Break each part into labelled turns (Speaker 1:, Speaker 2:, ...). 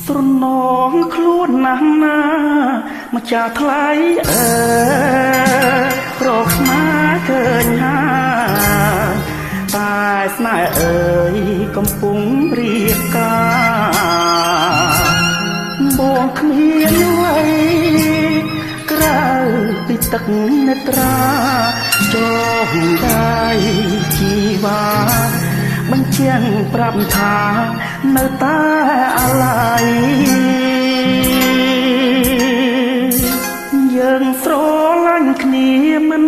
Speaker 1: ស្រណងខ្លួនណាស់ណាម្ចាស់ថ្លៃរកស្មាឃើញហើយតែស្នេហ៍អើយកំពុងរៀបការបងគ្មានអ្វីក្រៅពីទឹកនេត្រាចងដៃជីវ៉ាបញ្ជាក់ប្រាប់ថានៅតែអាឡ័យយើងស្រឡាញ់គ្នាមិន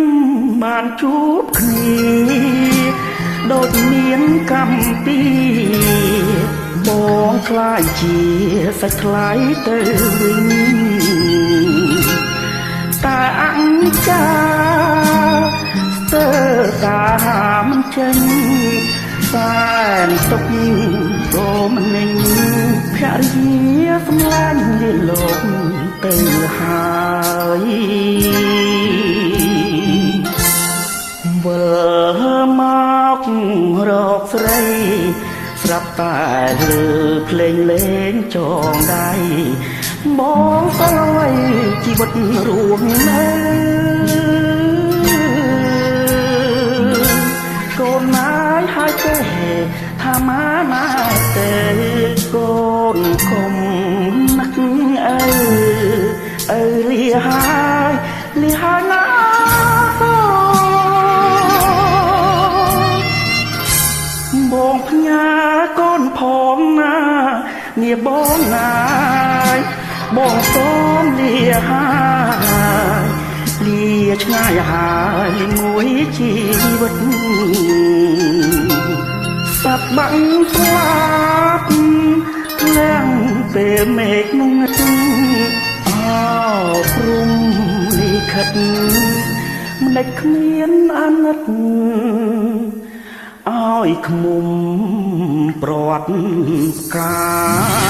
Speaker 1: បានជួបគ្នាដូចមានកម្មពីបងខ្លាចជាសាច់ថ្លៃទៅវិញតែអង្ចាស្ទើរតាមិនចេញសែនទុកក៏មិនញញភរិយាសម្លាញ់លើលោកទៅហើយវិលមករកស្រីស្រាប់តែលើភ្លេងលេងចងដៃបងក៏ឲ្យជីវិតរួមនៅកូនណាយហើយទេថាម៉ាណាទេកូនគុំនឹកអើលាហើយណាបងផ្ញើកូនផងណាងារបងណាយបងសូមលាហើយលាឆ្ងាយហើយមួយជីវិតសត្វបាំងស្លាប់ឡើងពេលមេឃងងឹតអោព្រំលិខិតមិនដេចគ្មានអាណិតឲ្យឃ្មុំព្រាត់កា